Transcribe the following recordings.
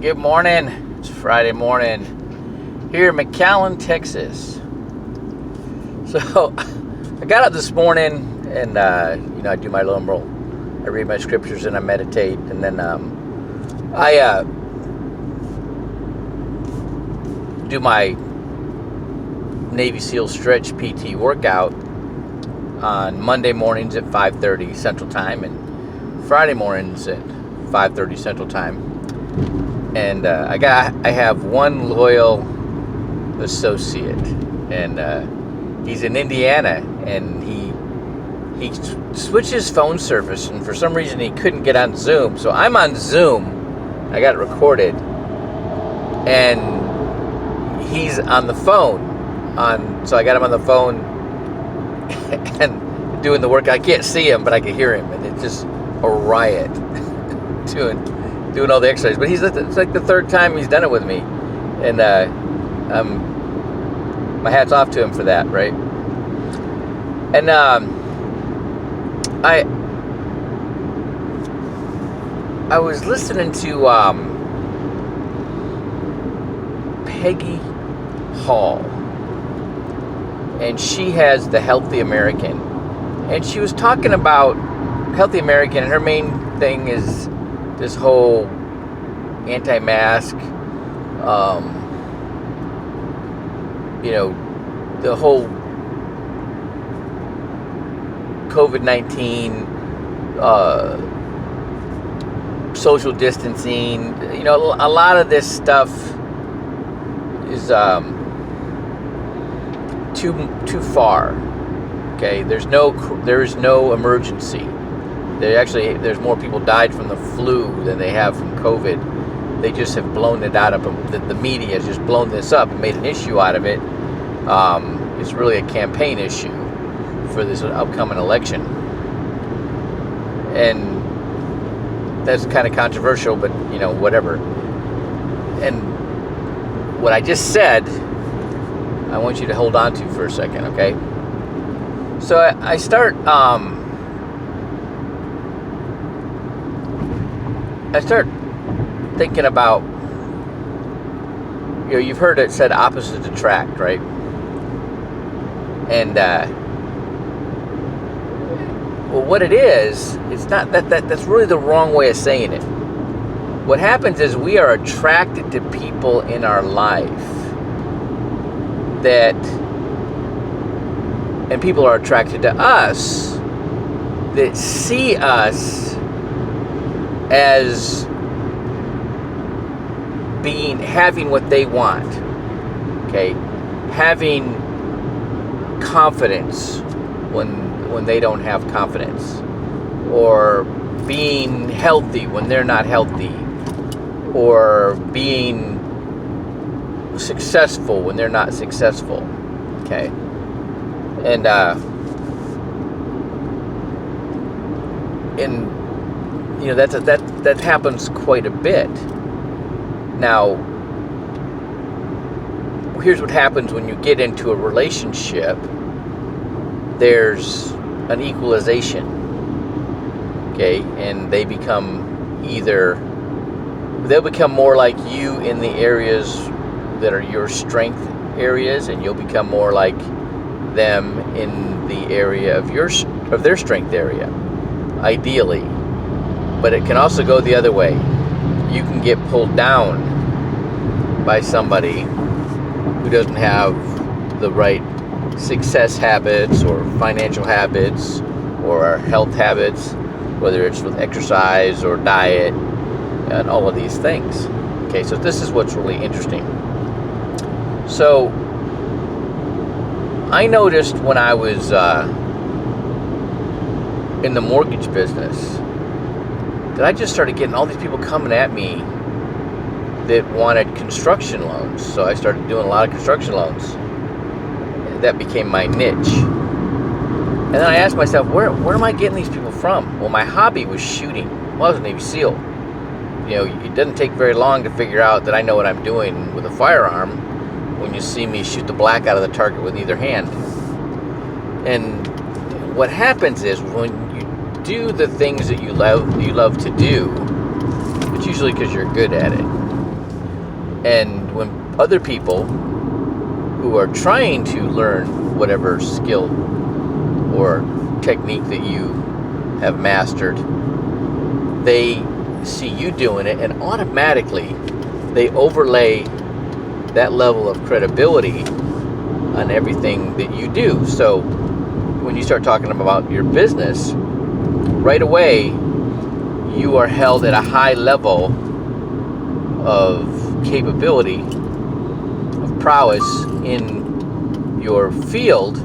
Good morning. It's Friday morning here in McAllen, Texas. So I got up this morning and I do my little, I read my scriptures and I meditate, and then I do my Navy SEAL stretch PT workout on Monday mornings at 5:30 Central Time and Friday mornings at 5:30 Central Time. And I have one loyal associate, and he's in Indiana, and he switches phone service, and for some reason he couldn't get on Zoom. So I'm on Zoom. I got it recorded, and he's on the phone. So I got him on the phone and doing the work. I can't see him, but I can hear him, and it's just a riot doing all the exercise. But it's like the third time he's done it with me, and my hat's off to him for that, right? And I was listening to Peggy Hall, and she has the Healthy American, and she was talking about Healthy American, and her main thing is this whole anti-mask, the whole COVID-19, social distancing. A lot of this stuff is too far. Okay, there is no emergency. There's more people died from the flu than they have from COVID. They just have blown it out of them. The media has just blown this up and made an issue out of it. It's really a campaign issue for this upcoming election. And that's kind of controversial, but whatever. And what I just said, I want you to hold on to for a second, okay? So I start thinking about, you've heard it said opposites attract, right? And well, what it is, it's not that's really the wrong way of saying it. What happens is we are attracted to people in our life and people are attracted to us that see us as having what they want, okay, having confidence when they don't have confidence, or being healthy when they're not healthy, or being successful when they're not successful, okay, and that happens quite a bit. Now, here's what happens when you get into a relationship. There's an equalization, okay, and they'll become more like you in the areas that are your strength areas, and you'll become more like them in the area of their strength area, ideally. But it can also go the other way. You can get pulled down by somebody who doesn't have the right success habits or financial habits or health habits, whether it's with exercise or diet and all of these things. Okay, so this is what's really interesting. So I noticed when I was in the mortgage business that I just started getting all these people coming at me that wanted construction loans. So I started doing a lot of construction loans. That became my niche. And then I asked myself, where am I getting these people from? Well, my hobby was shooting. Well, I was a Navy SEAL. It doesn't take very long to figure out that I know what I'm doing with a firearm when you see me shoot the black out of the target with either hand. And what happens is when you do the things that you love to do, it's usually because you're good at it. And when other people who are trying to learn whatever skill or technique that you have mastered, they see you doing it, and automatically they overlay that level of credibility on everything that you do. So when you start talking about your business, right away you are held at a high level of capability, of prowess in your field,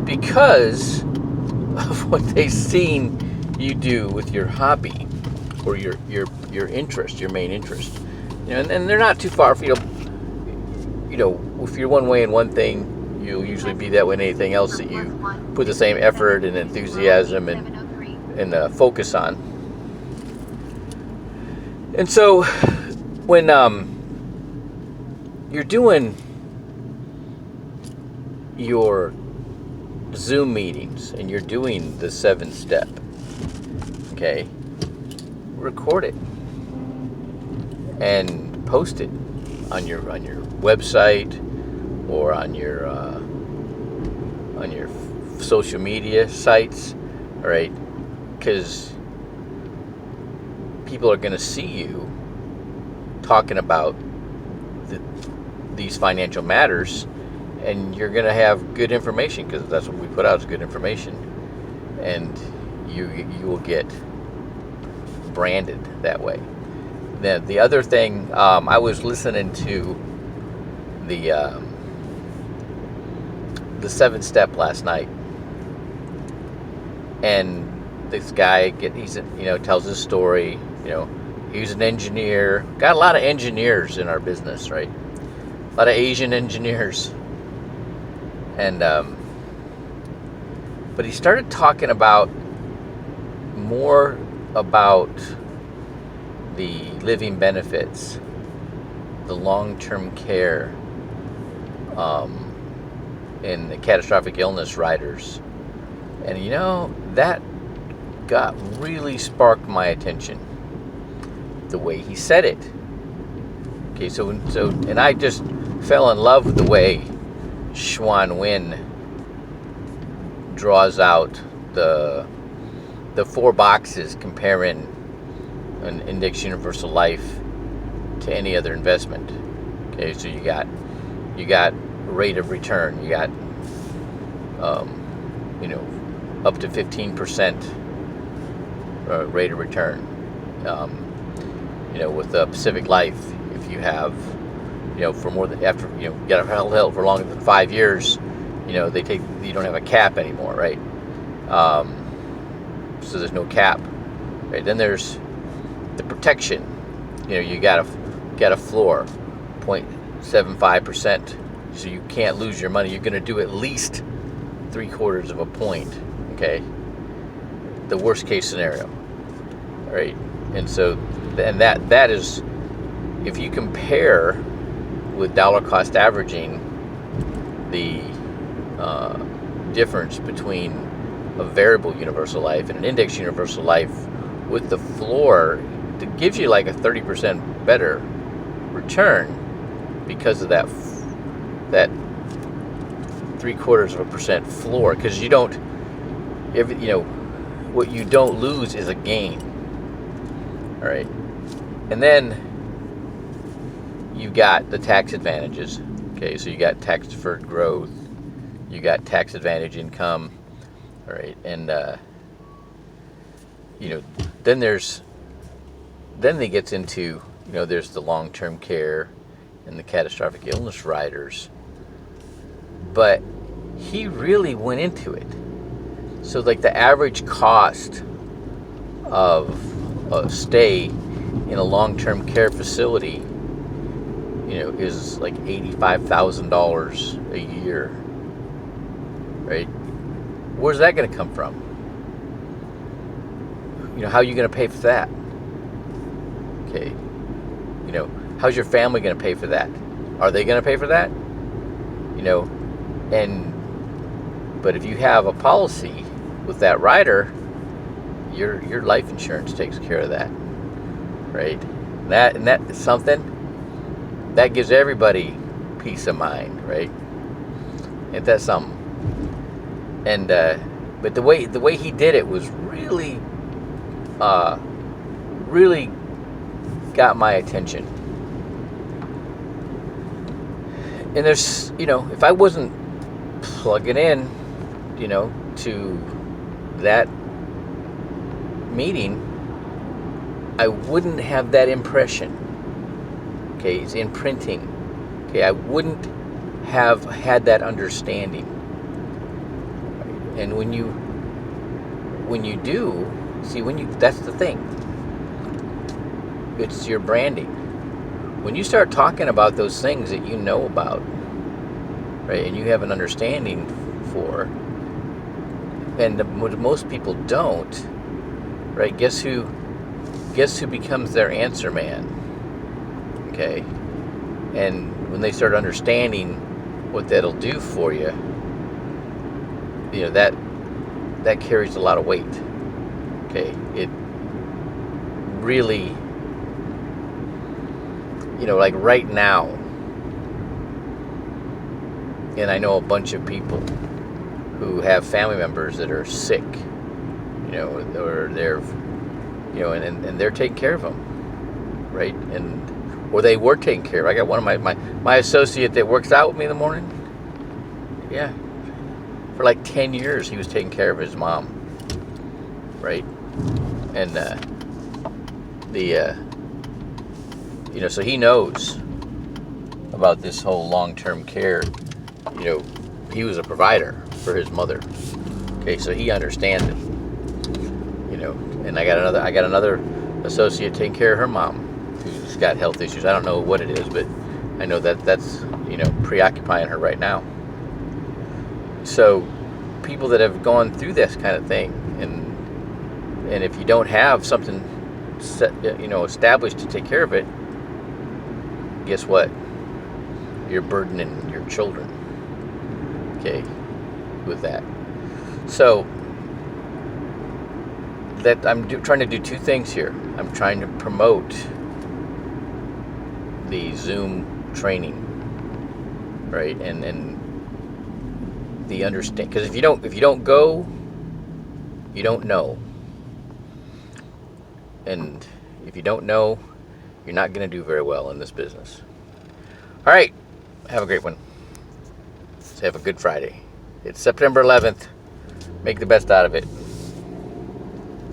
because of what they've seen you do with your hobby or your interest, your main interest. And they're not too far for if you're one way in one thing, you'll usually be that way in anything else that you put the same effort and enthusiasm and focus on. And so when you're doing your Zoom meetings and you're doing the 7-step, okay, record it and post it on your website or on your social media sites, all right? Because people are going to see you talking about these financial matters, and you're going to have good information, because that's what we put out, is good information, and you will get branded that way. Then the other thing, I was listening to the 7-step last night, and this guy tells his story. He's an engineer. Got a lot of engineers in our business, right? A lot of Asian engineers. And but he started talking more about the living benefits, the long-term care, and the catastrophic illness riders. And that really sparked my attention, the way he said it. Okay, so and I just fell in love with the way Xuan Nguyen draws out the 4 boxes comparing an index universal life to any other investment. Okay, so you got rate of return, you got up to 15% rate of return. With the Pacific Life, if you have, for more than, after, you got held for longer than 5 years, you don't have a cap anymore, right? So there's no cap, right? Then there's the protection. You got a floor, 0.75%, so you can't lose your money. You're going to do at least 3/4 of a point, okay? The worst case scenario, right? And so, and that is, if you compare with dollar cost averaging, the difference between a variable universal life and an index universal life with the floor, it gives you like a 30% better return because of that 0.75% floor. Because what you don't lose is a gain. All right, and then you got the tax advantages. Okay, so you got tax deferred growth, you got tax advantage income. All right, and then it gets into, there's the long-term care and the catastrophic illness riders. But he really went into it. So like the average cost of a stay in a long-term care facility, is like $85,000 a year, right? Where's that going to come from? How are you going to pay for that? Okay. How's your family going to pay for that? Are they going to pay for that? But if you have a policy with that rider, your life insurance takes care of that, right? And that is something that gives everybody peace of mind, right? Ain't that something? And but the way he did it was really really got my attention. And there's, if I wasn't plugging in, to that meeting, I wouldn't have that impression. Okay, it's imprinting. Okay, I wouldn't have had that understanding. And when you do, that's the thing. It's your branding. When you start talking about those things that you know about, right, and you have an understanding for, and what most people don't, right? Guess who becomes their answer man? Okay, and when they start understanding what that'll do for you, that carries a lot of weight. Okay, it really, like right now, and I know a bunch of people who have family members that are sick, or they're, and they're taking care of them, right? Or they were taking care of. I got one of my associate that works out with me in the morning. Yeah, for like 10 years he was taking care of his mom, right? And so he knows about this whole long-term care. He was a provider for his mother. Okay, so he understands it. And I got another associate taking care of her mom, who's got health issues. I don't know what it is, but I know that's preoccupying her right now. So people that have gone through this kind of thing, and if you don't have something established to take care of it, guess what? You're burdening your children, okay, with that. So that I'm trying to do two things here. I'm trying to promote the Zoom training, right? And the understand, because if you don't go, you don't know. And if you don't know, you're not going to do very well in this business. All right. Have a great one. Have a good Friday. It's September 11th. Make the best out of it.